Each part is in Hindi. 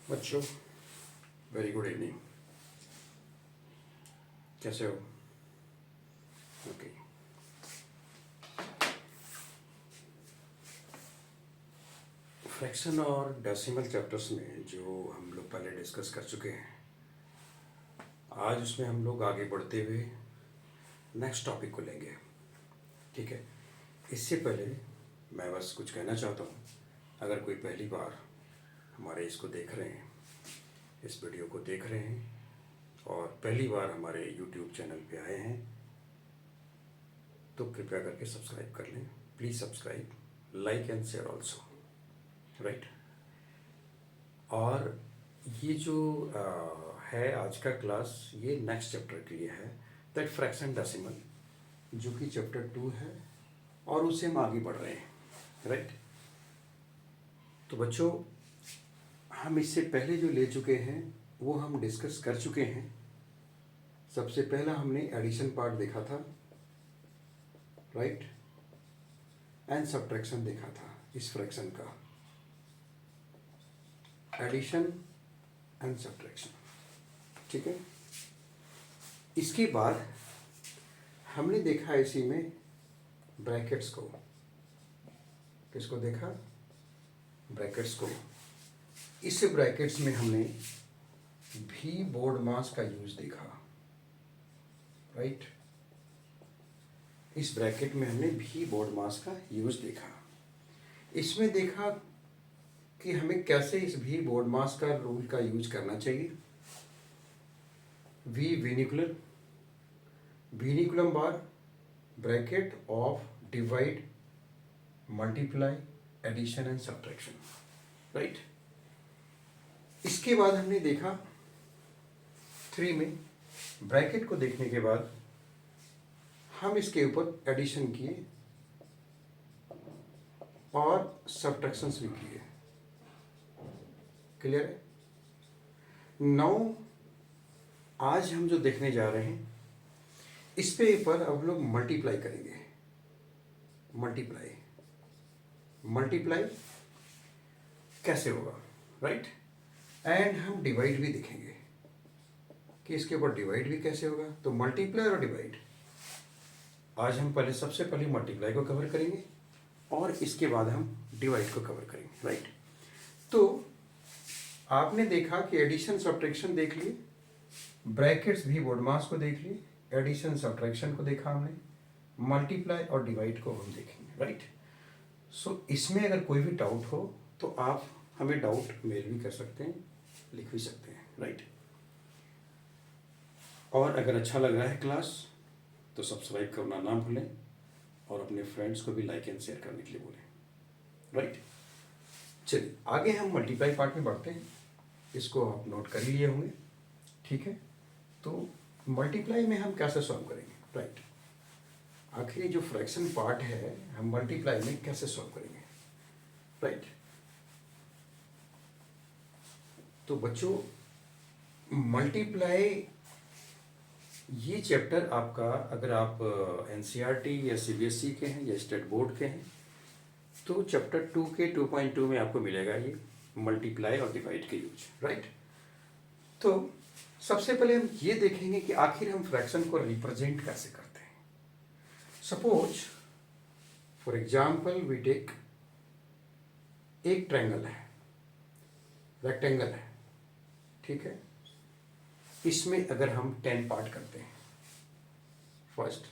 बच्चों, वेरी गुड इवनिंग। कैसे हो? ओके। फ्रैक्शन और डेसिमल चैप्टर्स में जो हम लोग पहले डिस्कस कर चुके हैं, आज उसमें हम लोग आगे बढ़ते हुए नेक्स्ट टॉपिक को लेंगे। ठीक है। इससे पहले मैं बस कुछ कहना चाहता हूँ। अगर कोई पहली बार हमारे इसको देख रहे हैं, इस वीडियो को देख रहे हैं और पहली बार हमारे यूट्यूब चैनल पे आए हैं, तो कृपया करके सब्सक्राइब कर लें। Please subscribe, like and share also, right. और ये जो है आज का क्लास, ये नेक्स्ट चैप्टर के लिए है, दैट फ्रैक्शन डेसिमल, जो कि चैप्टर 2 है और उससे हम आगे बढ़ रहे हैं, राइट। तो बच्चों, हम इससे पहले जो ले चुके हैं वो हम डिस्कस कर चुके हैं। सबसे पहला हमने एडिशन पार्ट देखा था, राइट, एंड सब्ट्रैक्शन देखा था इस फ्रैक्शन का, एडिशन एंड सब्ट्रैक्शन। ठीक है। इसके बाद हमने देखा इसी में ब्रैकेट्स को। किसको देखा? ब्रैकेट्स को। इस ब्रैकेट्स में हमने भी बोर्ड मास का यूज देखा, राइट। इस ब्रैकेट में हमने भी बोर्ड मास का यूज देखा। इसमें देखा कि हमें कैसे इस भी बोर्ड मास का रूल का यूज करना चाहिए। V vinculum, vinculum bar, bracket of divide, multiply, addition and subtraction, right. इसके बाद हमने देखा 3 में ब्रैकेट को देखने के बाद हम इसके ऊपर एडिशन किए और सब्ट्रैक्शंस भी किए। क्लियर है? नाउ आज हम जो देखने जा रहे हैं, इस पे ऊपर अब लोग मल्टीप्लाई करेंगे। मल्टीप्लाई, मल्टीप्लाई कैसे होगा, राइट। एंड हम डिवाइड भी देखेंगे कि इसके ऊपर डिवाइड भी कैसे होगा। तो मल्टीप्लाई और डिवाइड, आज हम पहले सबसे पहले मल्टीप्लाई को कवर करेंगे और इसके बाद हम डिवाइड को कवर करेंगे, राइट। तो आपने देखा कि एडिशन सब्ट्रैक्शन देख लिए, ब्रैकेट्स भी बोर्ड मास को देख लिए, एडिशन सब्ट्रैक्शन को देखा हमने, मल्टीप्लाई और डिवाइड को हम देखेंगे, राइट। सो इसमें अगर कोई भी डाउट हो तो आप हमें डाउट मेल भी कर सकते हैं, लिख भी सकते हैं, राइट। और अगर अच्छा लग रहा है क्लास तो सब्सक्राइब करना ना भूलें और अपने फ्रेंड्स को भी लाइक एंड शेयर करने के लिए बोलें, राइट। चलिए आगे हम मल्टीप्लाई पार्ट में बढ़ते हैं। इसको आप नोट कर लिए होंगे, ठीक है। तो मल्टीप्लाई में हम कैसे सॉल्व करेंगे, राइट। आखिर ये जो फ्रैक्शन पार्ट है हम मल्टीप्लाई में कैसे सॉल्व करेंगे, राइट। तो बच्चों, मल्टीप्लाई ये चैप्टर आपका, अगर आप एनसीईआरटी या सीबीएसई के हैं या स्टेट बोर्ड के हैं, तो चैप्टर 2 के 2.2 में आपको मिलेगा ये मल्टीप्लाई और डिवाइड के यूज, राइट। तो सबसे पहले हम ये देखेंगे कि आखिर हम फ्रैक्शन को रिप्रेजेंट कैसे करते हैं। Suppose for example we take एक ट्रायंगल है, रेक्टेंगल है, ठीक है। इसमें अगर हम 10 पार्ट करते हैं, फर्स्ट,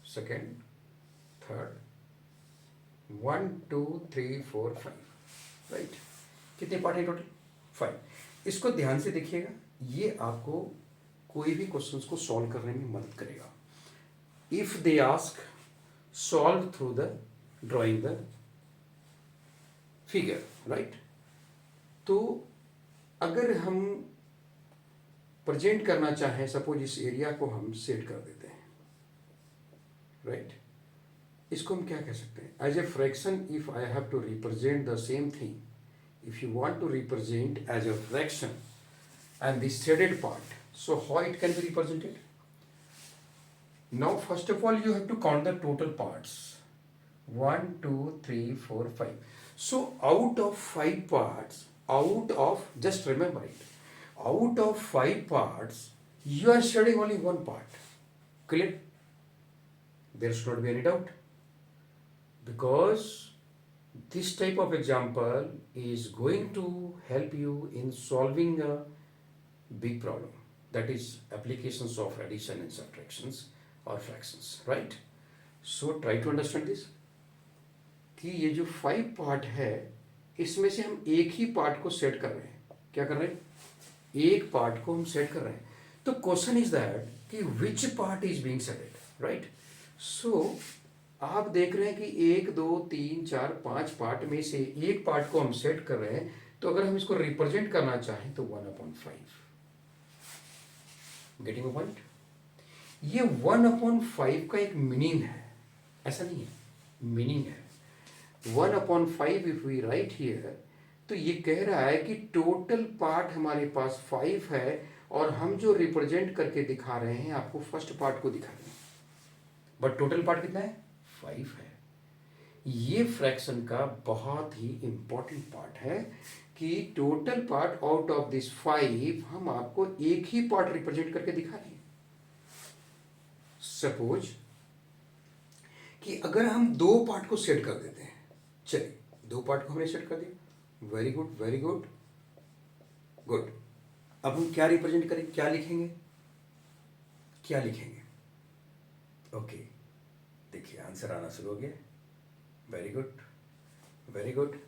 सेकेंड, थर्ड, 1 2 3 4 5, राइट। कितने पार्ट है टोटल? 5। इसको ध्यान से देखिएगा, ये आपको कोई भी क्वेश्चंस को सॉल्व करने में मदद करेगा। If they ask solve through the drawing the figure, right. तो अगर हम प्रेजेंट करना चाहें, सपोज इस एरिया को हम सेट कर देते हैं, राइट। इसको हम क्या कह सकते हैं? As a fraction, if I have to represent the same thing, if you want to represent as a fraction and the shaded part, so how it can be represented? Now first of all you have to count the total parts, 1 2 3 4 5. So out of 5 parts out of, just remember it, out of 5 parts, you are studying only one part. Clear? There should not be any doubt. Because this type of example is going to help you in solving a big problem. That is applications of addition and subtractions or fractions, right? So try to understand this. कि ये जो 5 पार्ट है इसमें से हम एक ही पार्ट को सेट कर रहे हैं. क्या कर रहे हैं? एक पार्ट को हम सेट कर रहे हैं. तो क्वेश्चन इज दैट कि which part is being setted, right? So आप देख रहे हैं कि 1 2 3 4 5 पार्ट में से एक पार्ट को हम सेट कर रहे हैं. तो अगर हम इसको रिप्रेजेंट करना चाहें तो 1/5. Getting a point? ये 1/5 का एक मीनिंग है, ऐसा नहीं है, मीनिंग है. 1/5 इफ वी राइट हियर, तो ये कह रहा है कि टोटल पार्ट हमारे पास 5 है और हम जो रिप्रेजेंट करके दिखा रहे हैं आपको फर्स्ट पार्ट को दिखा रहे हैं, बट टोटल पार्ट कितना है? 5 है. ये फ्रैक्शन का बहुत ही इंपॉर्टेंट पार्ट है कि total part out of this 5 हम आपको एक ही पार्ट रिप्रेजेंट करके दिखा रहे हैं. सपोज कि अगर हम 2 पार्ट को सेट कर देते हैं, चलिए 2 पार्ट को हमने सेट कर दिया. Very good, very good, good. अब हम क्या रिप्रेजेंट करें, क्या लिखेंगे, क्या लिखेंगे? ओके, देखिए आंसर आना शुरू हो गया. Very good, very good.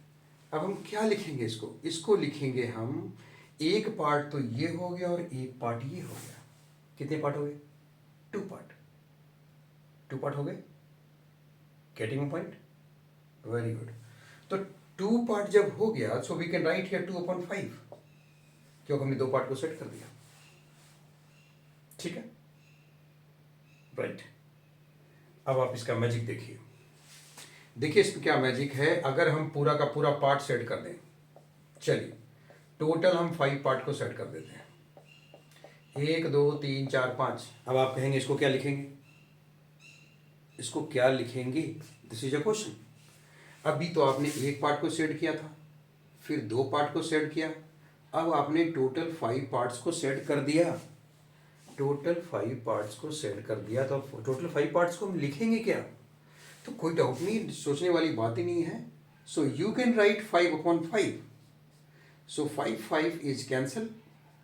अब हम क्या लिखेंगे? इसको लिखेंगे हम, एक पार्ट तो ये हो गया और एक पार्ट ये हो गया. कितने पार्ट हो गए? 2 पार्ट. 2 पार्ट हो गए. Getting point? Very good. तो 2 पार्ट जब हो गया, so we can write here 2/5, क्योंकि हमने 2 पार्ट को सेट कर दिया. ठीक है, राइट. अब आप इसका मैजिक देखिए. देखिए इसमें क्या मैजिक है. अगर हम पूरा का पूरा पार्ट सेट कर दें, चलिए टोटल हम 5 पार्ट को सेट कर देते हैं. 1 2 3 4 5. अब आप कहेंगे इसको क्या लिखेंगे, इसको क्या लिखेंगे? This is a question. अभी तो आपने एक पार्ट को सेट किया था, फिर 2 पार्ट को सेट किया, अब आपने टोटल 5 पार्ट्स को सेट कर दिया. टोटल 5 पार्ट्स को सेट कर दिया, तो टोटल 5 पार्ट्स को हम लिखेंगे क्या? तो कोई डाउट नहीं, सोचने वाली बात ही नहीं है. So you can write 5/5. So 5 is cancel,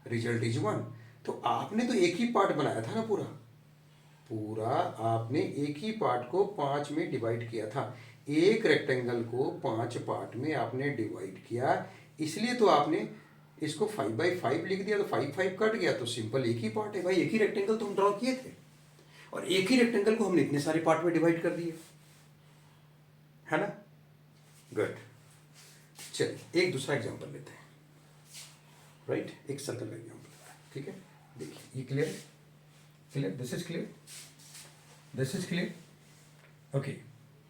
result is 1. तो आपने तो एक ही पार्ट बनाया था ना, पूरा आपने एक ही पार्ट को 5 में डिवाइड किया था. एक रेक्टेंगल को 5 पार्ट में आपने डिवाइड किया, इसलिए तो आपने इसको 5/5 लिख दिया. तो 5 कट गया, तो सिंपल एक ही पार्ट है भाई. एक ही रेक्टेंगल तो हम ड्रॉ किए थे और एक ही रेक्टेंगल को हमने इतने सारे पार्ट में डिवाइड कर दिए, है ना? गुड. चलिए एक दूसरा एग्जांपल लेते हैं, राइट? एक सर्कल का एग्जांपल लेते हैं. ठीक है, देखिए ये clear, clear, this is clear, this is clear. Okay,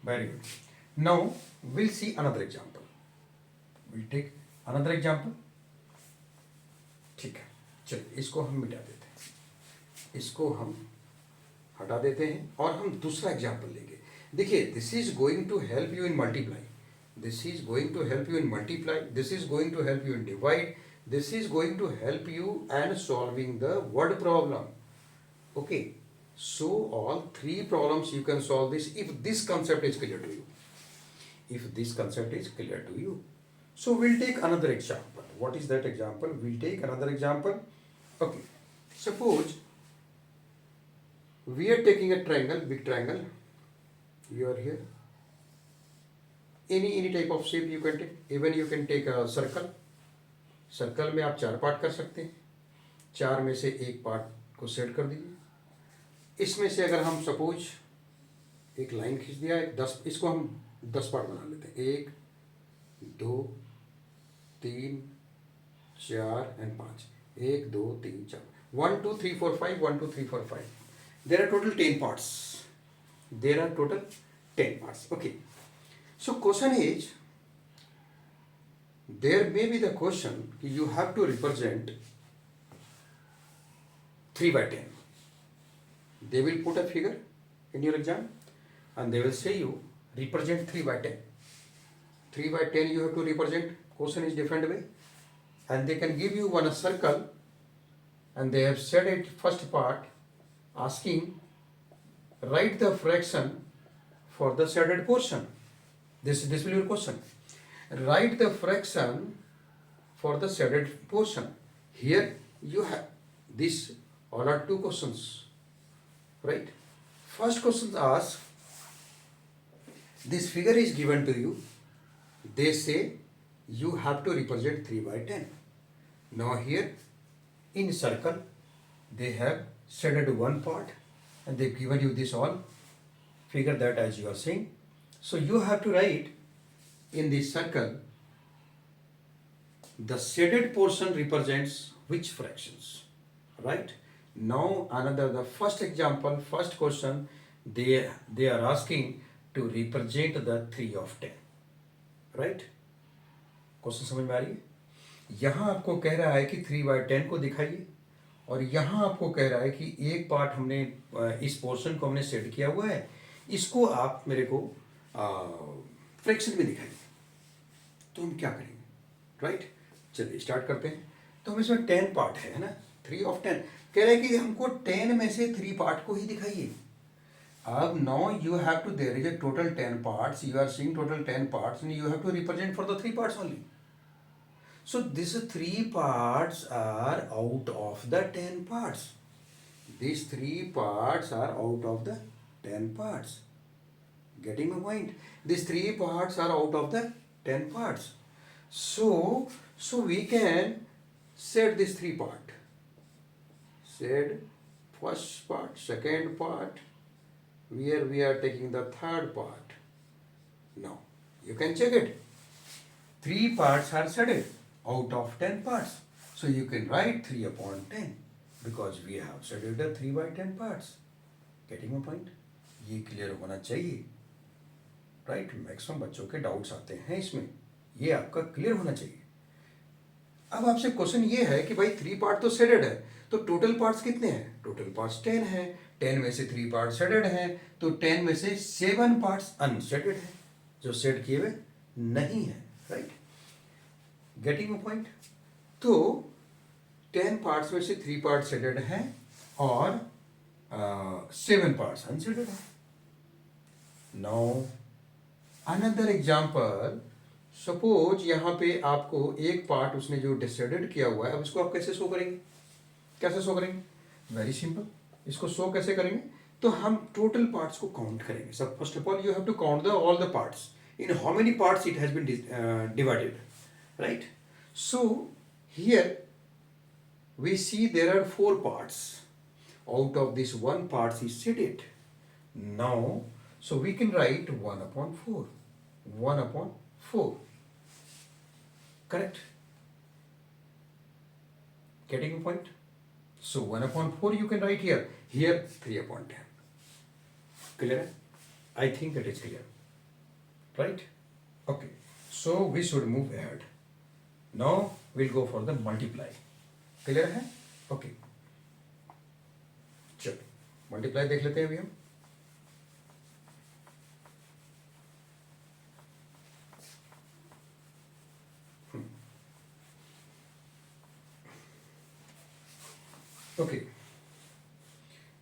very good. Now will see another example. Will take another example. ठीक है, चलिए इसको हम मिटा देते हैं, इसको हम हटा देते हैं और हम दूसरा एग्जांपल लेंगे. देखिए this is going to help you in multiply, this is going to help you in multiply, this is going to help you in divide, this is going to help you and solving the word problem. Okay, so all 3 problems you can solve this if this concept is clear to you, if this concept is clear to you. So we'll take another example. What is that example? We'll take another example. Okay, suppose we are taking a triangle, big triangle. You are here, any type of shape you can take. Even you can take a circle. Circle में आप 4 पार्ट कर सकते हैं. 4 में से एक पार्ट को सेट कर दीजिए. इसमें से अगर हम सपोज एक लाइन खींच दिया, 10, इसको हम 10 पार्ट बना लेते हैं. 1 2 3 4 and 5. 1 2 3 4, 1 2 3 4 5, 1 2 3 4 5. There are total 10 parts. There are total 10 parts. Okay, so question is, there may be the question you have to represent 3/10. They will put a figure in your exam and they will say you represent 3/10. 3/10 you have to represent. Question is different way. and they can give you one circle, and they have said it first part asking write the fraction for the shaded portion. This will be your question. Write the fraction for the shaded portion. Here you have this, all are two questions, right? First question asks, this figure is given to you. They say you have to represent 3 by 10. Now here in circle they have shaded one part and they've given you this all figure that as you are saying. So you have to write in this circle the shaded portion represents which fractions, right? Now another, the first example, first question, they are asking to represent the 3 of 10, right? Question समझ में आ रही है? यहाँ आपको कह रहा है कि 3 by 10 को दिखाइए, और यहाँ आपको कह रहा है कि एक पार्ट हमने इस पोर्शन को हमने सेट किया हुआ है, इसको आप मेरे को फ्रैक्शन में दिखाइए। तो हम क्या करेंगे, राइट? चलिए स्टार्ट करते हैं। तो हम इसमें 10 पार्ट है ना, 3 of 10 कह रहे हैं कि हमको 10 में से 3 पार्ट को ही दिखाइए। अब now you have to, there is a total 10 parts, you are seeing total 10 parts and you have to represent for the 3 parts only. So these 3 parts are out of the 10 parts. These 3 parts are out of the 10 parts. Getting my point? These 3 parts are out of the 10 parts. So we can set this 3 part. Set first part, second part, where we are taking the third part. Now you can check it. 3 parts are set out of 10 parts. So you can write 3 upon 10 because we have studied the 3 by 10 parts. Getting my point? ये क्लियर होना चाहिए, राइट? मैक्सिमम बच्चों के डाउट्स आते हैं इसमें, ये आपका क्लियर होना चाहिए। अब आपसे क्वेश्चन ये है कि भाई 3 पार्ट तो शेडेड है, तो टोटल पार्ट्स कितने हैं? टोटल पार्ट्स 10 हैं, 10 में से 3 पार्ट शेडेड हैं, तो 10 में से 7 पार्ट्स अनशेडेड हैं, जो शेड किए हुए नहीं है, राइट? Getting a point? तो 10 पार्ट्स में से 3 पार्ट शेडेड हैं और 7 पार्ट्स अनशेडेड हैं। नाउ अनदर एग्जांपल, सपोज यहाँ पे आपको एक पार्ट उसने जो डिसाइडेड किया हुआ है, अब इसको आप कैसे शो करेंगे? कैसे शो करेंगे? Very simple. इसको शो कैसे करेंगे? तो हम टोटल पार्ट्स को काउंट करेंगे। सब first of all you have to count the all the parts, in how many parts it has been divided, right? So here we see there are 4 parts. Out of this 1 part is shaded. Now so we can write 1 upon 4, 1 upon 4, correct? Getting the point? So 1 upon 4 you can write here, 3 upon 10. Clear? I think that is clear, right? Okay, so we should move ahead. Now we'll go for the multiply. Clear है? Okay. चलो मल्टीप्लाई देख लेते हैं अभी हम। Okay.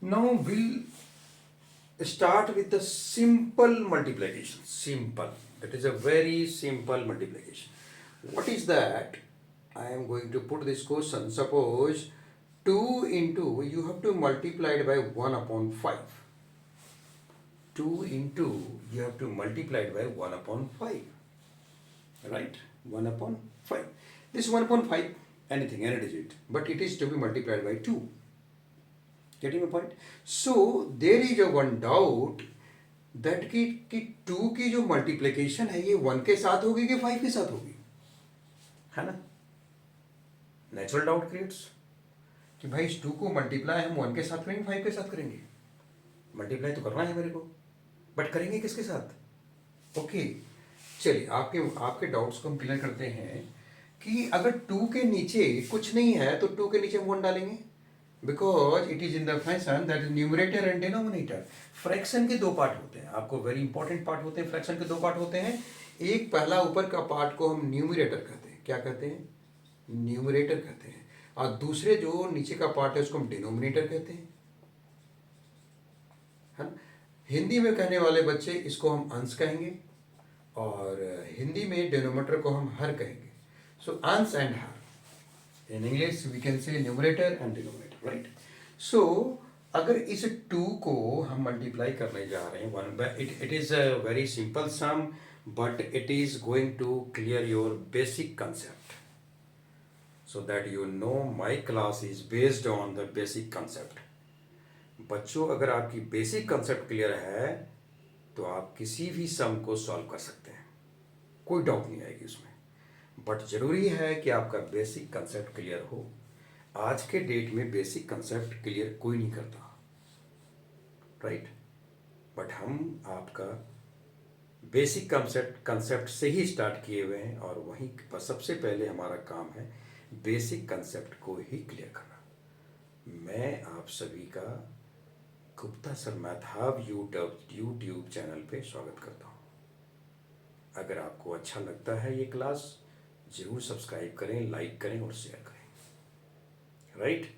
Now we'll start with the simple multiplication. Simple. That is a very simple multiplication. What is that? I am going to put this question. Suppose 2 into, you have to multiply it by 1 upon 5. 2 into, you have to multiply it by 1 upon 5. Right? 1 upon 5. This 1 upon 5, anything, any digit. But it is to be multiplied by 2. Getting my point? So, there is a one doubt that कि 2 की जो multiplication है ये 1 के साथ होगी कि 5 के साथ होगी, है ना? नेचुरल डाउट क्रिएट्स कि भाई इस 2 को मल्टीप्लाई हम 1 के साथ करेंगे, 5 के साथ करेंगे? मल्टीप्लाई तो करना है मेरे को, बट करेंगे किसके साथ? ओके, चलिए आपके डाउट्स को हम क्लियर करते हैं कि अगर 2 के नीचे कुछ नहीं है तो 2 के नीचे हम 1 डालेंगे, because it is in the fashion that is numerator and denominator. Fraction के 2 पार्ट होते हैं, आपको वेरी इंपॉर्टेंट पार्ट होते हैं। फ्रैक्शन के 2 पार्ट होते हैं। एक पहला ऊपर का पार्ट को हम न्यूमरेटर कहते हैं। क्या कहते हैं? न्यूमरेटर कहते हैं, और दूसरे जो नीचे का पार्ट है उसको हम डिनोमिनेटर कहते हैं, है ना। हिंदी में कहने वाले बच्चे इसको हम अंश कहेंगे, और हिंदी में डिनोमिनेटर को हम हर कहेंगे। सो अंश एंड हर, in English we can say numerator and denominator, right. So अगर इस 2 को हम मल्टीप्लाई करने जा रहे हैं one by, it is a very simple sum, but it is going to clear your basic concept, so that you know my class is based on the basic concept. बच्चों, अगर आपकी बेसिक कंसेप्ट क्लियर है तो आप किसी भी सम को सॉल्व कर सकते हैं, कोई डाउट नहीं आएगी उसमें, बट जरूरी है कि आपका बेसिक कंसेप्ट क्लियर हो। आज के डेट में बेसिक कंसेप्ट क्लियर कोई नहीं करता, राइट। बट हम आपका बेसिक कंसेप्ट से ही स्टार्ट किए हुए हैं, और वहीं पर सबसे पहले हमारा काम है बेसिक कंसेप्ट को ही क्लियर करना। मैं आप सभी का Gupta sir math hub YouTube channel पे स्वागत करता हूँ। अगर आपको अच्छा लगता है ये क्लास, जरूर सब्सक्राइब करें, लाइक करें और शेयर करें, राइट।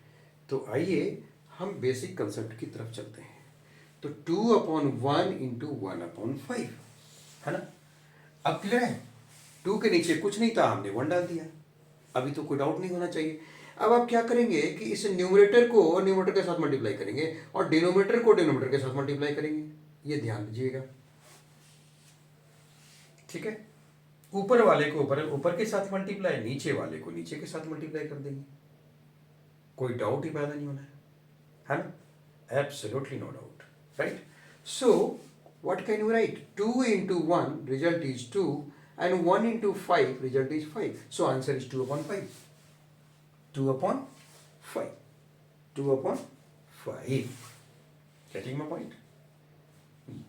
तो आइए हम बेसिक कंसेप्ट की तरफ चलते हैं। तो 2/1 इंटू 1/5, है ना। अब क्लियर है, 2 के नीचे कुछ नहीं था, हमने 1 डाल दिया, अभी तो कोई डाउट नहीं होना चाहिए। अब आप क्या करेंगे कि इस न्यूमरेटर को न्यूमरेटर के साथ मल्टीप्लाई करेंगे और डिनोमिनेटर को डिनोमिनेटर के साथ मल्टीप्लाई करेंगे, ये ध्यान दीजिएगा, ठीक है। ऊपर वाले को ऊपर के साथ मल्टीप्लाई, नीचे वाले को नीचे के साथ मल्टीप्लाई कर देंगे, कोई डाउट ही पैदा नहीं होना है ना, absolutely no doubt, right. So what can you write, 2 into 1 result is 2 and 1 into 5 result is 5, so answer is 2/5, 2/5, 2/5. Getting my point?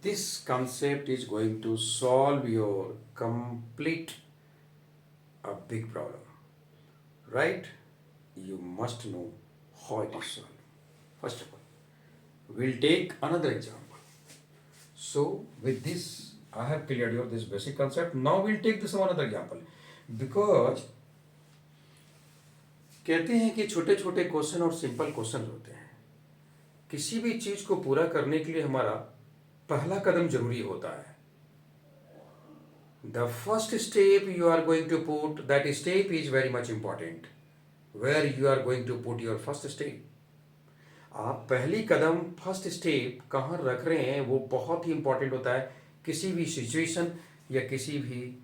This concept is going to solve your complete a big problem, right? You must know how it is solved. First of all, we'll take another example. So with this, I have cleared your this basic concept. Now we'll take this one another example, because कहते हैं कि छोटे छोटे क्वेश्चन और सिंपल क्वेश्चन होते हैं। किसी भी चीज को पूरा करने के लिए हमारा पहला कदम जरूरी होता है। The first step you are going to put, that step is very much important, where you are going to put your first step. आप पहली कदम, फर्स्ट स्टेप कहाँ रख रहे हैं, वो बहुत ही इंपॉर्टेंट होता है किसी भी सिचुएशन या किसी भी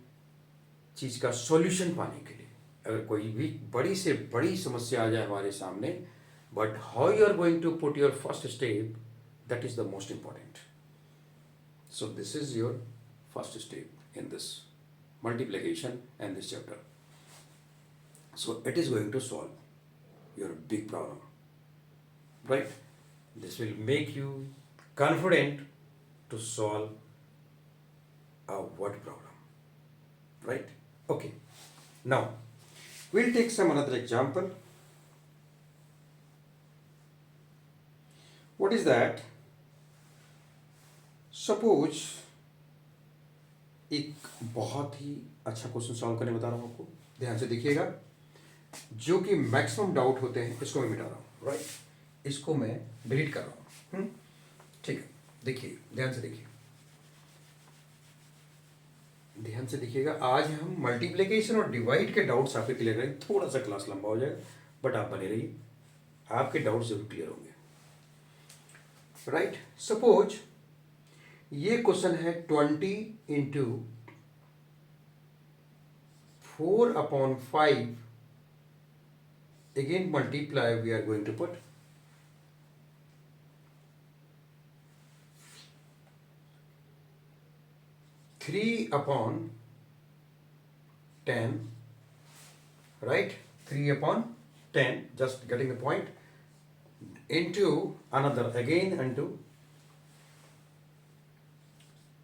चीज का सॉल्यूशन पाने के लिए। अगर कोई भी बड़ी से बड़ी समस्या आ जाए हमारे सामने, but how you are going to put your first step, that is the most important. So this is your first step in this multiplication and this chapter. So it is going to solve your big problem, right? This will make you confident to solve a word problem, right? Okay, now we'll take some another example. What is that? Suppose एक बहुत ही अच्छा क्वेश्चन सॉल्व करने बता रहा हूँ आपको, ध्यान से देखिएगा। जो कि मैक्सिमम डाउट होते हैं इसको मैं मिटा रहा हूँ, राइट। इसको मैं डिलीट कर रहा हूँ, ठीक है। देखिए, ध्यान से देखिए, ध्यान से देखिएगा। आज हम मल्टीप्लिकेशन और डिवाइड के डाउट्स आपके क्लियर करेंगे। थोड़ा सा क्लास लंबा हो जाएगा, बट आप बने रहिए, आपके डाउट्स जरूर क्लियर होंगे, राइट। सपोज ये क्वेश्चन है 20 into 4/5, again multiply, we are going to put 3/10, right, 3/10, just getting the point, into another, again into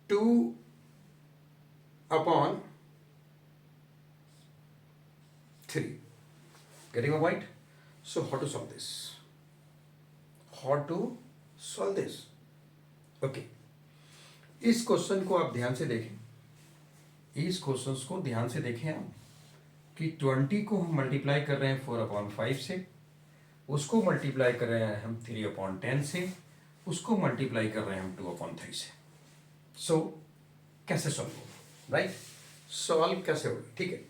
2/3. Getting my point? So how to solve this? How to solve this? Okay. इस क्वेश्चन को आप ध्यान से देखें, इस क्वेश्चन को ध्यान से देखें आप, कि 20 को हम मल्टीप्लाई कर रहे हैं 4/5 से, उसको मल्टीप्लाई कर रहे हैं हम 3/10 से, उसको मल्टीप्लाई कर रहे हैं हम 2/3 से। सो कैसे सॉल्व होगा, राइट? सॉल्व कैसे होगा, ठीक है।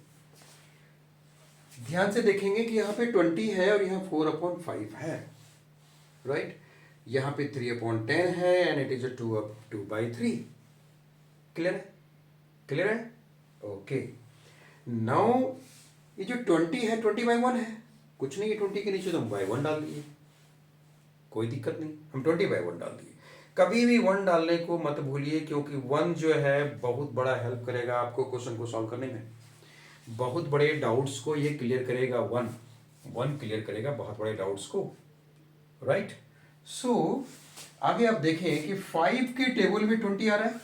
ध्यान से देखेंगे कि यहाँ पे 20 है और यहाँ 4/5 है, राइट? यहाँ पे 3/10 है and it is a 2/3। Clear है? क्लियर है? ओके। नाउ ये जो 20 है 20/1 है, कुछ नहीं है 20 के नीचे तो हम by 1 डाल दिए, कोई दिक्कत नहीं, हम 20/1 डाल दिए। कभी भी 1 डालने को मत भूलिए, क्योंकि 1 जो है बहुत बड़ा हेल्प करेगा आपको क्वेश्चन को सॉल्व करने में। बहुत बड़े डाउट्स को ये क्लियर करेगा, 1 क्लियर करेगा बहुत बड़े डाउट्स को, राइट? सो आगे आप देखें कि 5 के टेबल में 20 आ रहा है,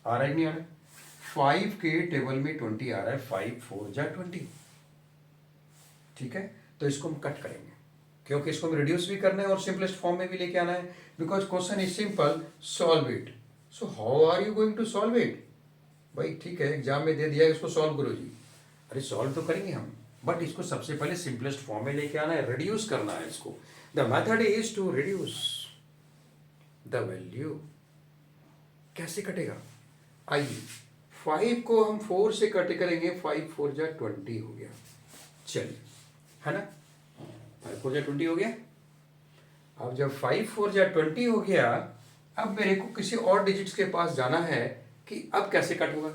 आ रहा है नहीं आ रहा है? 5 के टेबल में 20 आ रहा है, 5 4 जा 20, ठीक है। तो इसको हम कट करेंगे, क्योंकि इसको हम रिड्यूस भी करना है और सिंपलेस्ट फॉर्म में भी लेके आना है, because question is simple, solve it. So how are you going to solve it? भाई ठीक है, एग्जाम में दे दिया है, इसको सॉल्व करो जी। अरे सॉल्व तो करेंगे हम, बट इसको सबसे पहले सिंपलेस्ट फॉर्म में लेके आना है, रिड्यूस करना है इसको। The method is to reduce the value. कैसे कटेगा? आइए, 5 को हम 4 से कट करेंगे, 5 4 जा 20 हो गया, चलिए, है ना? 5 4 जा 20 हो गया। अब जब 5 4 जा 20 हो गया, अब मेरे को किसी और डिजिट्स के पास जाना है कि अब कैसे कट होगा।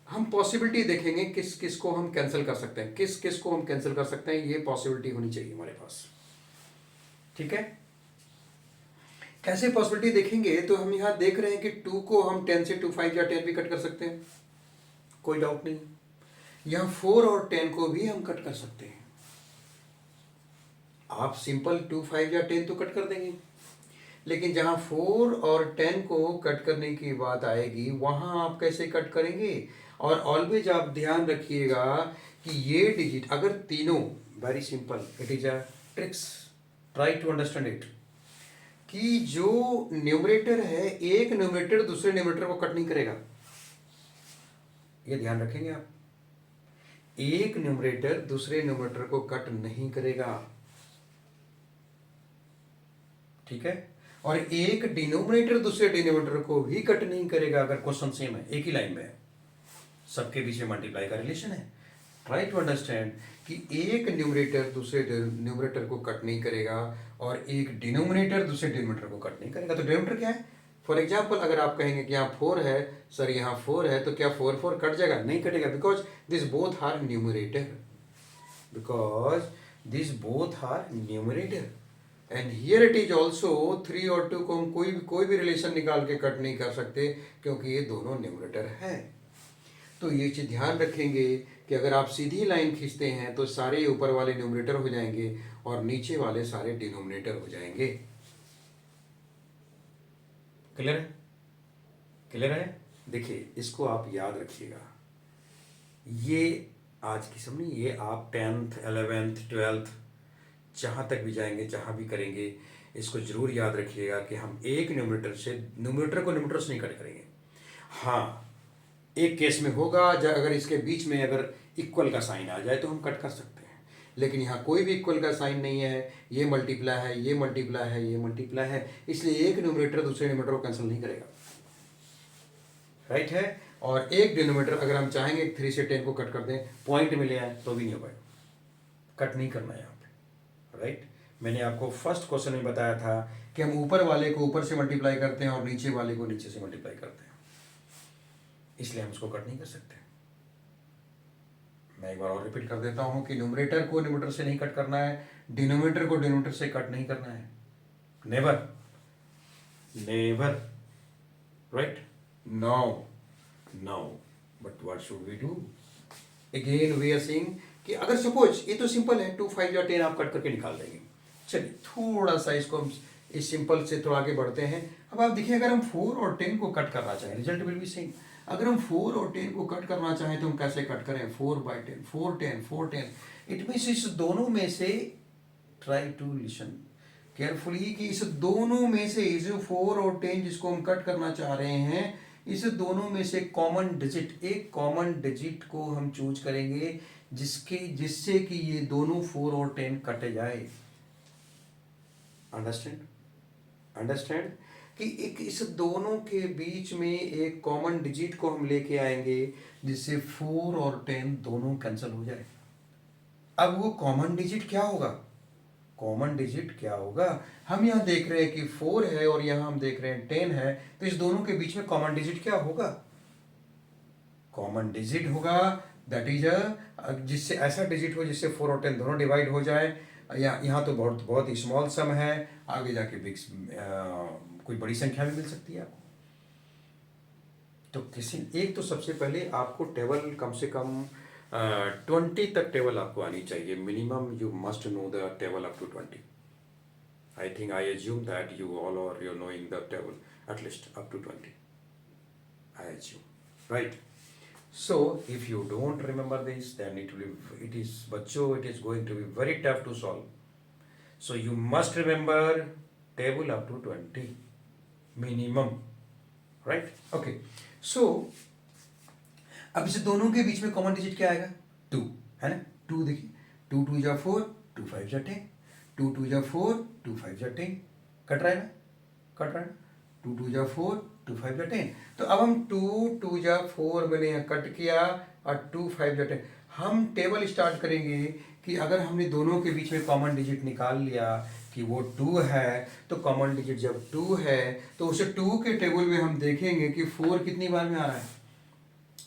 हम पॉसिबिलिटी देखेंगे किस किस को हम कैंसिल कर सकते हैं, किस किस को हम कैंसिल कर सकते हैं, ये पॉसिबिलिटी होनी चाहिए हमारे पास, ठीक है। कैसे पॉसिबिलिटी देखेंगे? तो हम यहाँ देख रहे हैं कि 2 को हम 10 से 2 5 या 10 भी कट कर सकते हैं, कोई डाउट नहीं। यहाँ 4 और 10 को भी हम कट कर सकते हैं। आप सिंपल 2 5 या 10 तो कट कर देंगे, लेकिन जहाँ 4 और 10 को कट करने की बात आएगी, वहाँ आप कैसे कट करेंगे? और ऑलवेज आप ध्यान रखिएगा कि ये डिजिट अगर तीनों, very simple, it is a tricks, try to understand it, कि जो न्यूमरेटर है, एक न्यूमरेटर दूसरे न्यूमरेटर को कट नहीं करेगा, ये ध्यान रखेंगे आप। एक न्यूमरेटर दूसरे न्यूमरेटर को कट नहीं करेगा, ठीक है। और एक डिनोमिनेटर दूसरे डिनोमिनेटर को भी कट नहीं करेगा अगर क्वेश्चन सेम है, एक ही लाइन में है, सबके पीछे मल्टीप्लाई का रिलेशन है। ट्राई टू अंडरस्टैंड कि एक न्यूमरेटर दूसरे न्यूमरेटर को कट नहीं करेगा और एक डिनोमिनेटर दूसरे डिनोमिनेटर को कट नहीं करेगा। तो डिनोमिनेटर क्या है? फॉर एग्जाम्पल, अगर आप कहेंगे कि यहाँ 4 है सर, यहाँ 4 है, तो क्या 4 4 कट जाएगा? नहीं कटेगा, because this both are numerator, because this both are numerator. And here it is also 3 और 2 को हम कोई भी रिलेशन निकाल के कट नहीं कर सकते, क्योंकि ये दोनों न्यूमरेटर है। तो ये चीज़ ध्यान रखेंगे कि अगर आप सीधी लाइन खींचते हैं तो सारे ऊपर वाले न्यूमरेटर हो जाएंगे और नीचे वाले सारे डिनोमिनेटर हो जाएंगे। क्लियर है? क्लियर है? देखिए, इसको आप याद रखिएगा, ये आज की समझ, ये आप 10th 11th 12th जहाँ तक भी जाएंगे, जहाँ भी करेंगे, इसको जरूर याद रखिएगा कि हम एक न्यूमरेटर से, न्यूमरेटर को न्यूमरेटर से नहीं कट करेंगे। हाँ, एक केस में होगा, अगर इसके बीच में अगर इक्वल का साइन आ जाए तो हम कट कर सकते हैं, लेकिन यहाँ कोई भी इक्वल का साइन नहीं है, ये मल्टीप्लाई है, ये मल्टीप्लाई है, ये मल्टीप्लाई है, इसलिए एक न्यूमरेटर दूसरे न्यूमरेटर को कैंसिल नहीं करेगा, राइट है। और एक डिनोमिनेटर अगर हम चाहेंगे 3 से 10 को कट कर दें, पॉइंट में ले आए तो भी नहीं हो पाएगा, कट नहीं करना है यहाँ पे, राइट। मैंने आपको फर्स्ट क्वेश्चन में बताया था कि हम ऊपर वाले को ऊपर से मल्टीप्लाई करते हैं और नीचे वाले को नीचे से मल्टीप्लाई करते हैं, इसलिए हम इसको कट नहीं कर सकते। मैं एक बार और रिपीट कर देता हूं कि न्यूमरेटर को न्यूमरेटर से नहीं कट करना है, डिनोमिनेटर को डिनोमिनेटर से कट नहीं करना है, never never, right. Now but what should we do? Again we are saying कि अगर सपोज, ये तो सिंपल है, 2 5 या 10 आप कट करके निकाल देंगे। चलिए थोड़ा सा इसको हम इस सिंपल से थोड़ा आगे बढ़ते हैं। अब आप देखिए, अगर हम 4 और 10 को कट करना चाहें, रिजल्ट विल बी सेम। अगर हम 4 और 10 को कट करना चाहें तो हम कैसे कट करें? 4/10, 4 10, 4 10। इट मीन्स इस दोनों में से, ट्राई टू लिसन केयरफुली, कि इस दोनों में से, इस 4 और 10 जिसको हम कट करना चाह रहे हैं, इस दोनों में से कॉमन डिजिट, एक कॉमन डिजिट को हम चूज करेंगे जिससे कि ये दोनों 4 और 10 कटे जाए। अंडरस्टैंड? अंडरस्टैंड कि एक इस दोनों के बीच में एक कॉमन डिजिट को हम लेके आएंगे जिससे 4 और 10 दोनों कैंसिल हो जाए। अब वो कॉमन डिजिट क्या होगा? कॉमन डिजिट क्या होगा? हम यहाँ देख रहे हैं कि 4 है और यहाँ हम देख रहे हैं 10 है, तो इस दोनों के बीच में कॉमन डिजिट क्या होगा? कॉमन डिजिट होगा दैट इज जिससे ऐसा डिजिट हो जिससे 4 और 10 दोनों डिवाइड हो जाए। यहाँ तो बहुत बहुत ही स्मॉल सम है, आगे जाके बिग कोई बड़ी संख्या भी मिल सकती है आपको। तो किसी एक तो सबसे पहले आपको टेबल कम से कम 20 तक टेबल आपको आनी चाहिए minimum. You must know the table up to 20। I think I assume that you all are you're knowing the table at least up to 20. I assume, right? So if you don't remember this, then it is बच्चों it is going to be very tough to solve. So you must remember table up to 20 minimum, right? Okay. So अब इसे दोनों के बीच में कॉमन डिजिट क्या आएगा? 2 है ना? 2 देखिए, 2 2 जा 4, 2 5 जा 10, 2 2 जा 4, 2 5 जा 10, कट रहा है ना? कट रहा है ना? 2 2 जा 4, 2 5 जा 10। तो अब हम 2 2 जा 4 मैंने यहाँ कट किया और 2 5 जा 10। हम टेबल स्टार्ट करेंगे कि अगर हमने दोनों के बीच में कॉमन डिजिट निकाल लिया कि वो 2 है, तो कॉमन डिजिट जब 2 है तो उसे 2 के टेबल में हम देखेंगे कि 4 कितनी बार में आ रहा है।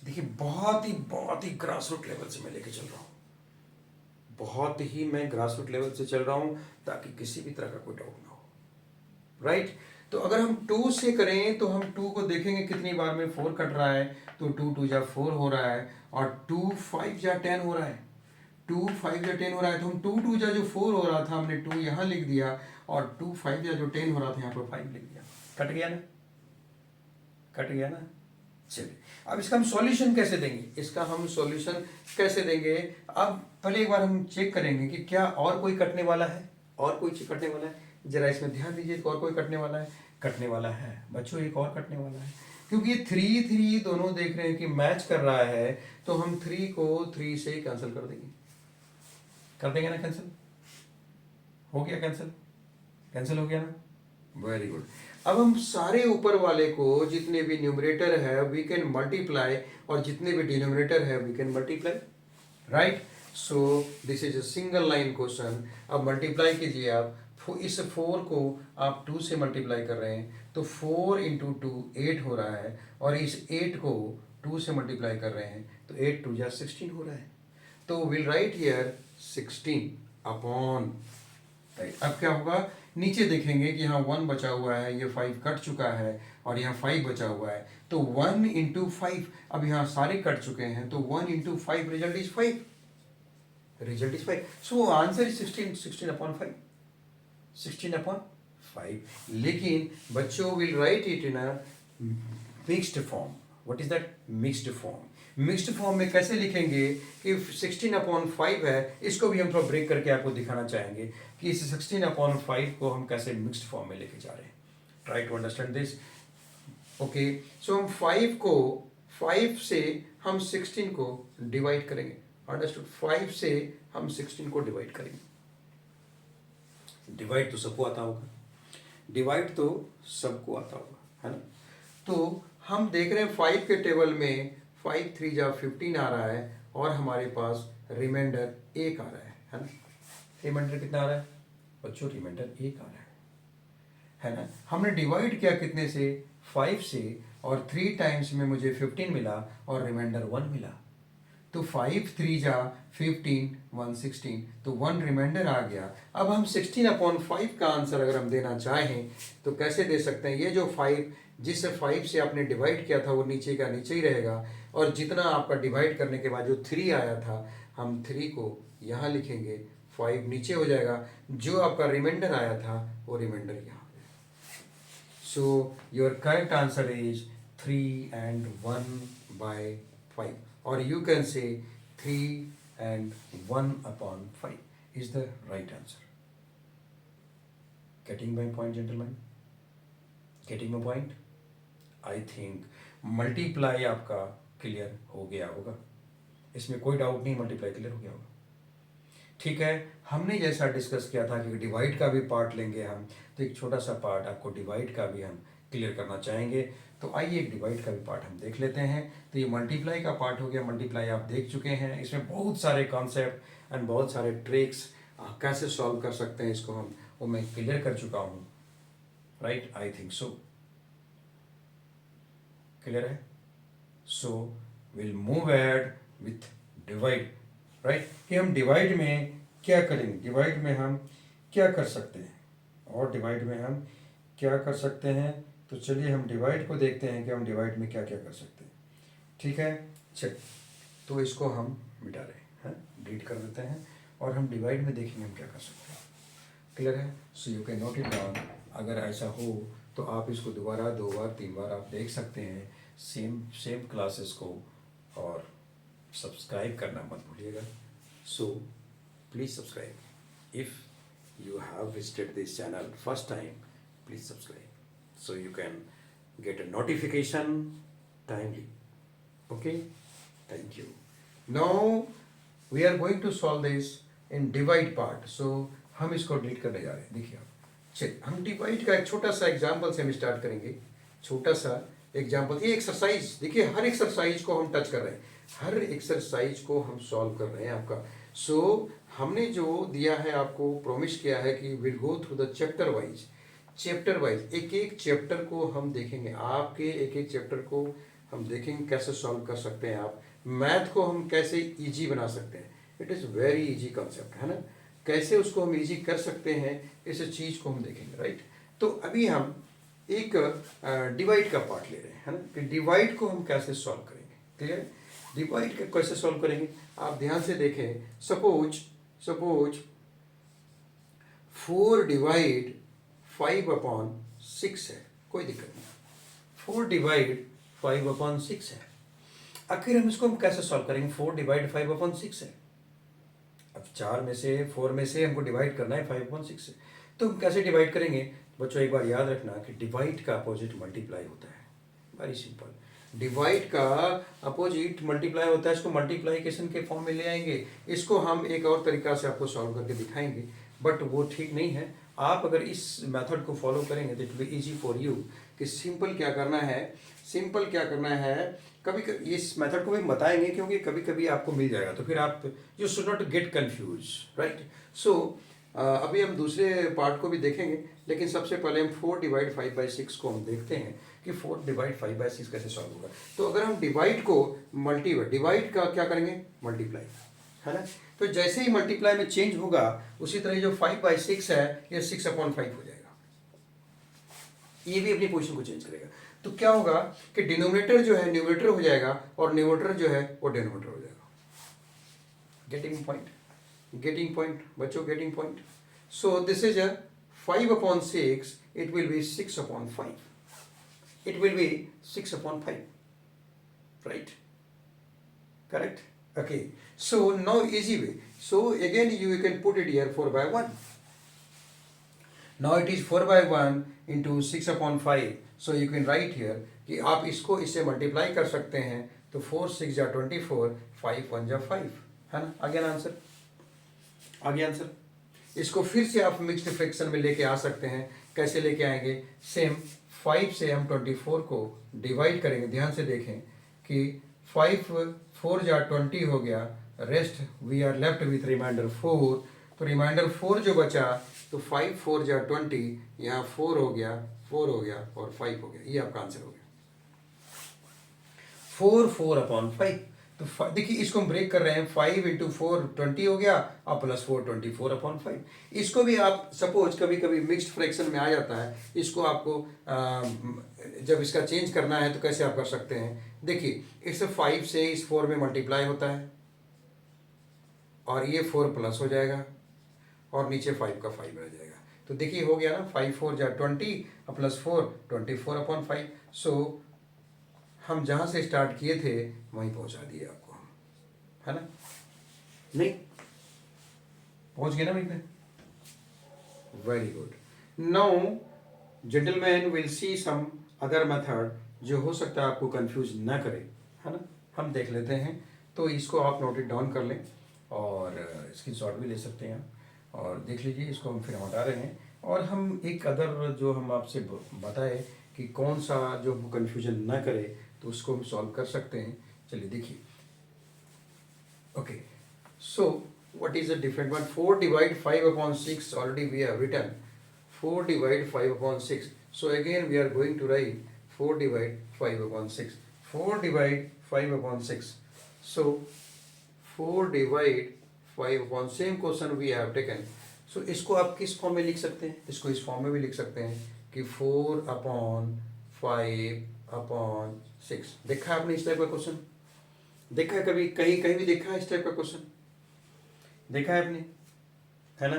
देखिए बहुत ही ग्रास रूट लेवल से मैं लेके चल रहा हूँ, बहुत ही मैं ग्रास रूट लेवल से चल रहा हूँ ताकि किसी भी तरह का कोई डाउट ना हो, राइट? तो अगर हम 2 से करें तो हम 2 को देखेंगे कितनी बार में 4 कट रहा है, तो 2 2 जा 4 हो रहा है और 2 5 जा 10 हो रहा है, 2 5 जा 10 हो रहा है। तो हम 2 2 जा जो 4 हो रहा था हमने 2 यहाँ लिख दिया और 2 5 जा जो 10 हो रहा था यहाँ पर 5 लिख दिया। कट गया ना? कट गया ना? चलिए अब इसका हम सॉल्यूशन कैसे देंगे? इसका हम सॉल्यूशन कैसे देंगे? अब पहले एक बार हम चेक करेंगे कि क्या और कोई कटने वाला है, और कोई चीज कटने वाला है। जरा इसमें ध्यान दीजिए, और कोई कटने वाला है? कटने वाला है बच्चों, एक और कटने वाला है, क्योंकि ये 3 3 दोनों देख रहे हैं कि मैच कर रहा है, तो हम 3 को 3 से कैंसिल कर देंगे। कर देंगे ना? कैंसिल हो गया, कैंसिल कैंसिल हो गया ना? Very good. अब हम सारे ऊपर वाले को जितने भी न्यूमरेटर है वी कैन मल्टीप्लाई, और जितने भी डिनोमिनेटर है we can multiply, right? So this is a single line question. अब मल्टीप्लाई कीजिए आप, इस 4 को आप 2 से मल्टीप्लाई कर रहे हैं तो 4 इंटू 2 8 हो रहा है, और इस 8 को 2 से मल्टीप्लाई कर रहे हैं तो 8 2 जा 16 हो रहा है। तो will write here 16 upon, right? अब क्या होगा? नीचे देखेंगे कि यहाँ 1 बचा हुआ है, ये 5 कट चुका है और यहाँ 5 बचा हुआ है, तो 1 इंटू 5, अब यहाँ सारे कट चुके हैं तो 1 into 5 result is 5, result is 5। So answer is 16, 16 upon 5, 16 upon 5। लेकिन बच्चों will write it in a mixed form. What is that? Mixed form. Mixed form में कैसे लिखेंगे कि 16 अपॉन 5 है, इसको भी हम थोड़ा ब्रेक करके आपको दिखाना चाहेंगे कि इस 16 अपॉन 5 को हम कैसे मिक्स्ड फॉर्म में लेके जा रहे हैं। Try to understand this. Okay, so हम 5 से हम 16 को डिवाइड करेंगे। अंडरस्टूड? 5 से हम 16 को डिवाइड करेंगे। डिवाइड तो सबको आता होगा, डिवाइड तो सबको आता होगा, है ना? तो हम देख रहे हैं 5 के टेबल में 5 3 जा 15 आ रहा है और हमारे पास रिमाइंडर 1 आ रहा है ना? रिमाइंडर कितना आ रहा है बच्चों? रिमाइंडर 1 आ रहा है ना? हमने डिवाइड किया कितने से? 5 से, और 3 टाइम्स में मुझे 15 मिला और रिमाइंडर 1 मिला। तो 5 3 जा 15, 1 16, तो 1 रिमाइंडर आ गया। अब हम 16 अपॉन 5 का आंसर अगर हम देना चाहें तो कैसे दे सकते हैं? ये जो 5, जिस 5 से आपने डिवाइड किया था वो नीचे का नीचे ही रहेगा, और जितना आपका डिवाइड करने के बाद जो 3 आया था, हम 3 को यहाँ लिखेंगे, 5 नीचे हो जाएगा, जो आपका रिमाइंडर आया था वो रिमाइंडर यहाँ। So your correct answer is 3 and 1 by 5, or you can say 3 and 1 upon 5 is the right answer. Getting my point, gentlemen? Getting my point? I think multiply आपका क्लियर हो गया होगा। इसमें कोई डाउट नहीं, मल्टीप्लाई क्लियर हो गया होगा। ठीक है, हमने जैसा डिस्कस किया था कि डिवाइड का भी पार्ट लेंगे हम, तो एक छोटा सा पार्ट आपको डिवाइड का भी हम क्लियर करना चाहेंगे। तो आइए एक डिवाइड का भी पार्ट हम देख लेते हैं। तो ये मल्टीप्लाई का पार्ट हो गया। मल्टीप्लाई आप देख चुके हैं, इसमें बहुत सारे कॉन्सेप्ट एंड बहुत सारे ट्रिक्स कैसे सॉल्व कर सकते हैं इसको हम, वो मैं क्लियर कर चुका हूँ। Right, I think so clear है। So will move ahead with divide. Right, कि हम डिवाइड में क्या करेंगे, डिवाइड में हम क्या कर सकते हैं, और डिवाइड में हम क्या कर सकते हैं। तो चलिए हम डिवाइड को देखते हैं कि हम डिवाइड में क्या क्या कर सकते हैं। ठीक है, चलिए तो इसको हम मिटा रहे हैं, डिलीट कर देते हैं, और हम डिवाइड में देखेंगे हम क्या कर सकते हैं। क्लियर है। So you can note it down. अगर ऐसा हो तो आप इसको दोबारा 2 बार 3 बार आप देख सकते हैं सेम क्लासेस को, और सब्सक्राइब करना मत भूलिएगा। So please subscribe. If you have visited this channel first time, please subscribe so you can get a notification timely. Okay, thank you. Now we are going to solve this in divide part. So हम इसको डिलीट करने जा रहे हैं। देखिए आप, चलिए हम डिवाइड का एक छोटा सा एग्जाम्पल से हम स्टार्ट करेंगे। छोटा सा एग्जाम्पल, ये एक्सरसाइज देखिए, हर एक्सरसाइज को हम टच कर रहे हैं, हर एक्सरसाइज को हम सॉल्व कर रहे हैं आपका। सो हमने जो दिया है आपको, प्रोमिस किया है कि will go through the chapter wise एक एक चैप्टर को हम देखेंगे, आपके एक एक चैप्टर को हम देखेंगे कैसे सॉल्व कर सकते हैं आप। मैथ को हम कैसे इजी बना सकते हैं, it is very easy concept है ना, कैसे उसको हम इजी कर सकते हैं, इस चीज़ को हम देखेंगे। राइट, तो अभी हम एक डिवाइड का पार्ट ले रहे हैं, है ना, कि डिवाइड को हम कैसे सॉल्व करेंगे। क्लियर है, डिवाइड का कैसे सॉल्व करेंगे आप ध्यान से देखें। सपोज 4 डिवाइड 5/6 है, कोई दिक्कत नहीं। 4 डिवाइड 5/6 है। आखिर हम इसको हम कैसे सॉल्व करेंगे, 4 डिवाइड 5/6 है। अब 4 में से 4 में से हमको डिवाइड करना है 5/6 से, तो हम कैसे डिवाइड करेंगे। बच्चों एक बार याद रखना कि डिवाइड का अपोजिट मल्टीप्लाई होता है। वेरी सिंपल, डिवाइड का अपोजिट मल्टीप्लाई होता है। इसको मल्टीप्लाइकेशन के फॉर्म में ले आएंगे। इसको हम एक और तरीका से आपको सॉल्व करके दिखाएंगे, बट वो ठीक नहीं है। आप अगर इस मेथड को फॉलो करेंगे तो it will be easy for you. कि सिंपल क्या करना है, कभी कभी इस मेथड को भी बताएंगे, क्योंकि कभी कभी आपको मिल जाएगा, तो फिर आप you should not get confuse. Right, so अभी हम दूसरे पार्ट को भी देखेंगे, लेकिन सबसे पहले हम 4 डिवाइड 5/6 को हम देखते हैं कि 4 डिवाइड 5/6 कैसे सॉल्व होगा। तो अगर हम डिवाइड को डिवाइड का क्या करेंगे, मल्टीप्लाई, है ना। तो जैसे ही मल्टीप्लाई में चेंज होगा, उसी तरह जो 5/6 है ये 6/5 हो जाएगा, ये भी अपनी पोजीशन को चेंज करेगा। तो क्या होगा कि डिनोमिनेटर जो है न्यूमरेटर हो जाएगा, और न्यूमरेटर जो है वो डिनोमिनेटर हो जाएगा। गेटिंग पॉइंट बच्चों, getting point. So this is 5/6, it will be 6/5, it will be 6/5, right? Correct? Okay, so now easy way. So again you can put it here 4/1. Now it is 4/1 into 6/5. So you can write here कि आप इसको इससे मल्टीप्लाई कर सकते हैं, तो 4 6 जा 24, 5 1 जा 5, है ना। आगे आंसर। इसको फिर से आप मिक्स्ड फ्रैक्शन में लेके आ सकते हैं। कैसे लेके आएंगे, सेम 5 से हम 24 को डिवाइड करेंगे। ध्यान से देखें कि 5 4 जा 20 हो गया, rest we are left with reminder 4। तो रिमाइंडर 4 जो बचा, तो 5 4 जा 20, यहाँ 4 हो गया और 5 हो गया। ये आपका आंसर हो गया 4/5। तो देखिए इसको हम ब्रेक कर रहे हैं, 5 × 4 20 हो गया, और +4 24/5। इसको भी आप सपोज कभी कभी मिक्स्ड फ्रैक्शन में आ जाता है, इसको आपको जब इसका चेंज करना है तो कैसे आप कर सकते हैं। देखिए इस 5 से इस 4 में मल्टीप्लाई होता है, और ये 4 प्लस हो जाएगा, और नीचे 5 का 5 रह जाएगा। तो देखिए हो गया ना, 5 4 जा 20 और +4 24/5। सो हम जहाँ से स्टार्ट किए थे वहीं पहुँचा दिए आपको हम, है ना। नहीं पहुँच गए ना वहीं पे, very good. Now gentleman will see some other method जो हो सकता है आपको कंफ्यूज ना करे, है ना। हम देख लेते हैं। तो इसको आप नोटेड डाउन कर लें और इसकी शॉट भी ले सकते हैं और देख लीजिए। इसको हम फिर हटा रहे हैं और हम एक अदर जो हम आपसे बताए कि कौन सा जो हम कन्फ्यूजन ना करे तो उसको हम सॉल्व कर सकते हैं। चलिए देखिए। Okay, so what is the different one? 4 divide 5 upon 6 already we have written. 4 divide 5 upon 6. So again we are going to write 4 divide 5 upon 6. 4 divide 5 upon 6. So 4 divide 5 upon same question we have taken. So इसको आप किस फॉर्म में लिख सकते हैं? इसको इस फॉर्म में भी लिख सकते हैं कि 4 upon 5 upon 6. देखा है आपने इस टाइप का क्वेश्चन? देखा है कभी कहीं कहीं भी देखा है इस टाइप का क्वेश्चन? देखा है आपने, है ना,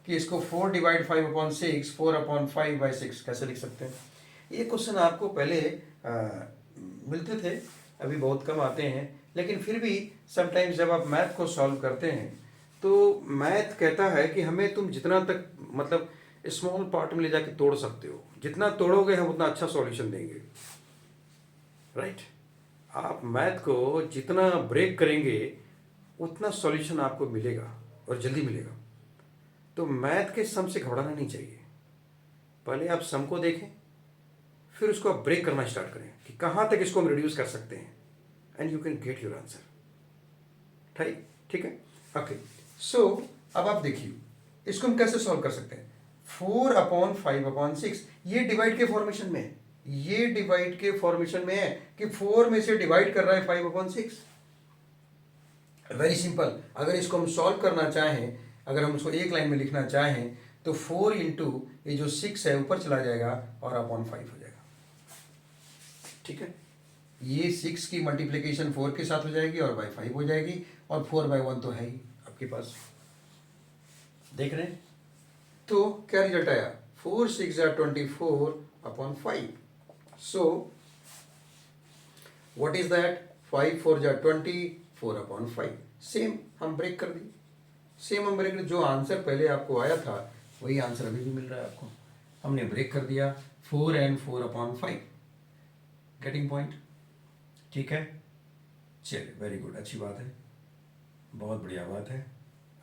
कि इसको 4 डिवाइड 5 अपॉन 6, 4 अपॉन 5 बाई 6 कैसे लिख सकते हैं? ये क्वेश्चन आपको पहले मिलते थे, अभी बहुत कम आते हैं, लेकिन फिर भी समटाइम्स जब आप मैथ को सॉल्व करते हैं तो मैथ कहता है कि हमें तुम जितना तक मतलब स्मॉल पार्ट में ले जाके तोड़ सकते हो, जितना तोड़ोगे हम उतना अच्छा सॉल्यूशन देंगे, राइट? आप मैथ को जितना ब्रेक करेंगे उतना सॉल्यूशन आपको मिलेगा और जल्दी मिलेगा। तो मैथ के सम से घबराना नहीं चाहिए। पहले आप सम को देखें, फिर उसको आप ब्रेक करना स्टार्ट करें कि कहाँ तक इसको हम रिड्यूस कर सकते हैं, and you can get your answer. ठीक है। ओके, सो अब आप देखिए इसको हम कैसे सॉल्व कर सकते हैं। 4 अपॉन 5 अपॉन 6 ये डिवाइड के फॉर्मेशन में है, ये डिवाइड के फॉर्मेशन में है कि 4 में से डिवाइड कर रहा है 5 अपॉन 6। Very simple. अगर इसको हम सॉल्व करना चाहें, अगर हम उसको एक लाइन में लिखना चाहें तो 4 इंटू ये जो 6 है ऊपर चला जाएगा और अपॉन 5 हो जाएगा। ठीक है, ये 6 की मल्टीप्लिकेशन 4 के साथ हो जाएगी और बाई 5 हो जाएगी, और 4 बाई 1 तो है ही आपके पास, देख रहे हैं? तो क्या रिजल्ट आया? 4 6 24 upon 5। So what is that? 5 4 20, 4 upon 5। Same हम ब्रेक कर दी, सेम हम ब्रेक, जो आंसर पहले आपको आया था वही आंसर अभी भी मिल रहा है आपको। हमने ब्रेक कर दिया 4 and 4 अपॉन 5। Getting point? ठीक है, चलिए, वेरी गुड, अच्छी बात है, बहुत बढ़िया बात है,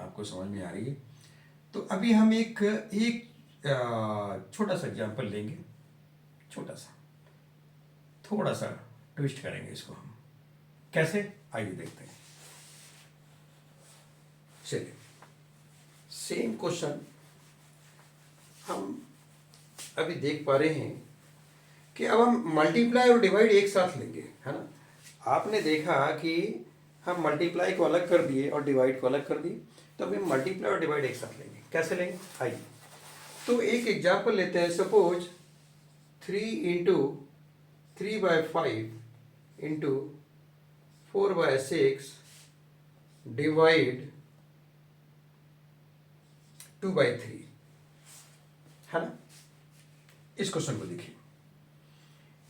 आपको समझ में आ रही है। तो अभी हम एक छोटा सा एग्जाम्पल लेंगे, छोटा सा, थोड़ा सा ट्विस्ट करेंगे इसको हम। कैसे? आइए देखते हैं। चलिए, सेम क्वेश्चन हम अभी देख पा रहे हैं कि अब हम मल्टीप्लाई और डिवाइड एक साथ लेंगे, है ना? आपने देखा कि हम मल्टीप्लाई को अलग कर दिए और डिवाइड को अलग कर दिए, तो अभी हम मल्टीप्लाई और डिवाइड एक साथ लेंगे। कैसे लेंगे? आइए, तो एक एग्जाम्पल लेते हैं। Suppose 3 into 3 by 5 into 4 by 6 divide 2 by 3, है ना? इस क्वेश्चन को देखिए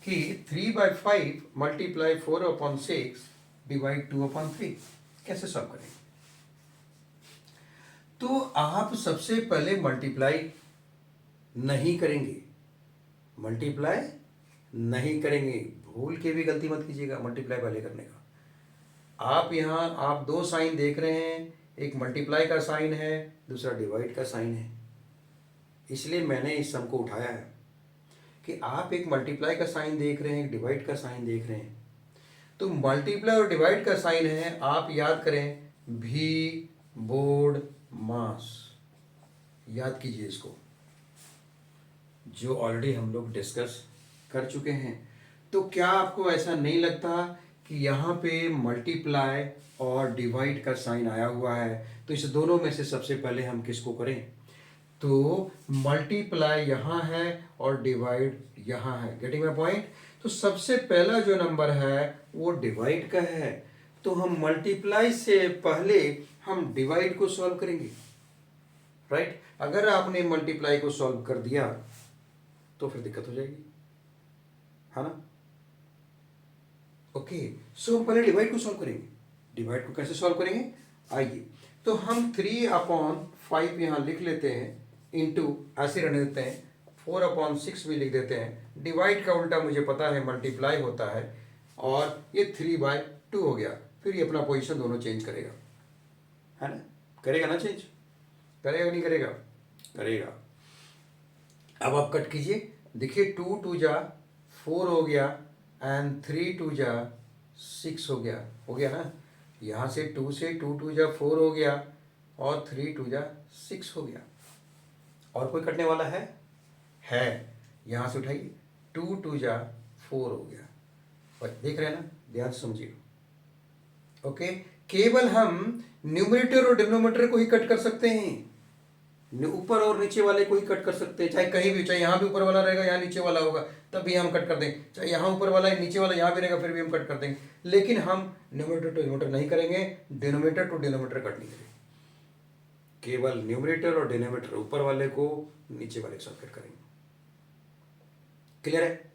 कि 3 by 5 multiply 4 upon 6 divide 2 upon 3 कैसे सॉल्व करेंगे? तो आप सबसे पहले मल्टीप्लाई नहीं करेंगे, मल्टीप्लाई नहीं करेंगे, भूल के भी गलती मत कीजिएगा मल्टीप्लाई पहले करने का। आप यहाँ आप दो साइन देख रहे हैं, एक मल्टीप्लाई का साइन है, दूसरा डिवाइड का साइन है, इसलिए मैंने इस सम को उठाया है कि आप एक मल्टीप्लाई का साइन देख रहे हैं, एक डिवाइड का साइन देख रहे हैं। तो मल्टीप्लाई और डिवाइड का साइन है, आप याद करें, भी बोर्ड मास, याद कीजिए इसको, जो ऑलरेडी हम लोग डिस्कस कर चुके हैं। तो क्या आपको ऐसा नहीं लगता कि यहाँ पे मल्टीप्लाई और डिवाइड का साइन आया हुआ है? तो इस दोनों में से सबसे पहले हम किसको करें? तो मल्टीप्लाई यहाँ है और डिवाइड यहाँ है। Getting my point? तो सबसे पहला जो नंबर है वो डिवाइड का है, तो हम मल्टीप्लाई से पहले हम डिवाइड को सॉल्व करेंगे, राइट? अगर आपने मल्टीप्लाई को सॉल्व कर दिया तो फिर दिक्कत हो जाएगी, है ना? ओके, सो हम पहले डिवाइड को सॉल्व करेंगे। डिवाइड को कैसे सॉल्व करेंगे? आइए, तो हम 3 अपॉन 5 यहाँ लिख लेते हैं, इंटू ऐसे रहने देते हैं, 4 अपॉन 6 भी लिख देते हैं। डिवाइड का उल्टा मुझे पता है मल्टीप्लाई होता है, और ये 3 बाय 2 हो गया। फिर ये अपना पोजीशन दोनों चेंज करेगा, है ना? करेगा ना चेंज? करेगा नहीं करेगा? करेगा। अब आप कट कीजिए, देखिए 2 2 जा 4 हो गया एंड 3 2 जा 6 हो गया ना? यहाँ से 2 से 2 2 जा 4 हो गया और 3 2 जा 6 हो गया। और कोई कटने वाला है? यहाँ से उठाइए, 2 2 जा 4 हो गया। और देख रहे हैं ना, ध्यान से समझिए। ओके, केवल हम न्यूमरेटर और डिनोमिनेटर को ही कट कर सकते हैं, ऊपर और नीचे वाले को ही कट कर सकते हैं। चाहे कहीं भी, चाहे यहाँ भी ऊपर वाला रहेगा, यहाँ नीचे वाला होगा, तब भी हम कट कर देंगे। चाहे यहाँ ऊपर वाला है, नीचे वाला यहाँ भी रहेगा, फिर भी हम कट कर देंगे। लेकिन हम न्यूमरेटर टू न्यूमरेटर नहीं करेंगे, डिनोमिनेटर टू डिनोमिनेटर कट नहीं करेंगे। केवल न्यूमरेटर और डिनोमिनेटर, ऊपर वाले को नीचे वाले के साथ कट करेंगे। क्लियर है?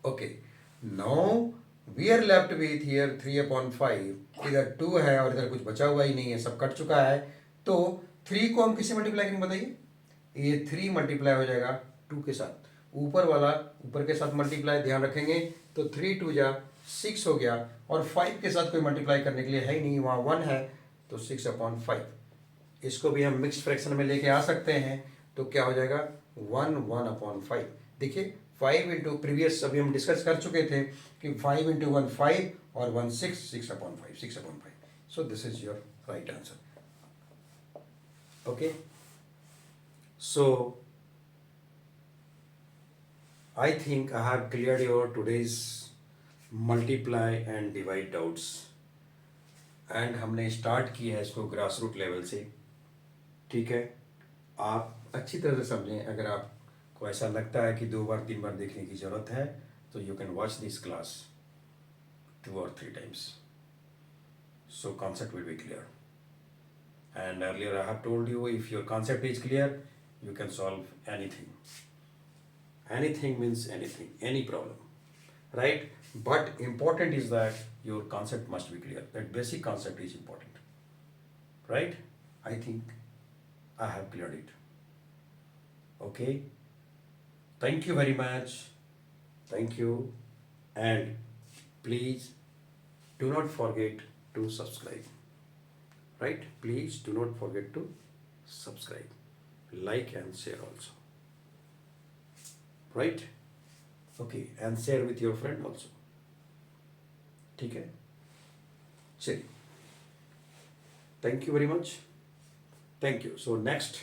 Okay, now we are left with here 3/5। इधर 2 है और इधर कुछ बचा हुआ ही नहीं है, सब कट चुका है। तो 3 को हम किससे मल्टीप्लाई करेंगे बताइए? ये 3 मल्टीप्लाई हो जाएगा 2 के साथ, ऊपर वाला ऊपर के साथ मल्टीप्लाई, ध्यान रखेंगे। तो 3 2 जा 6 हो गया, और 5 के साथ कोई मल्टीप्लाई करने के लिए है ही नहीं, वहाँ 1 है, तो 6/5। इसको भी हम मिक्स फ्रैक्शन में लेके आ सकते हैं, तो क्या हो जाएगा? 1/5। देखिए 5 इंटू प्रीवियस अभी हम डिस्कस कर चुके थे कि 5 इंटू 1 5 और 1 6, 6/5। सो this is your right answer. Okay, so I think I have cleared your today's multiply and divide doubts, and हमने स्टार्ट किया है इसको ग्रास रूट लेवल से। ठीक है, आप अच्छी तरह से समझें। अगर आपको ऐसा लगता है कि 2 बार 3 बार देखने की ज़रूरत है, तो you can watch this class 2 or 3 times, so concept will be clear. And earlier I have told you, if your concept is clear, you can solve anything. Anything means anything, any problem, right? But important is that your concept must be clear. That basic concept is important, right? I think I have cleared it. Okay. Thank you very much. Thank you. And please do not forget to subscribe. Right? Please do not forget to subscribe, like and share also. Right? Okay, and share with your friend also. ठीक है? चलिए. Thank you very much. Thank you. So next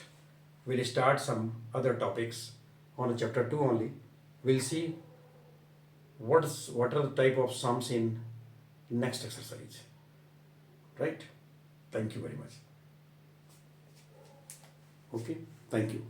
we'll start some other topics on chapter 2 only. We'll see what are the type of sums in next exercise. Right? Thank you very much. Okay, thank you.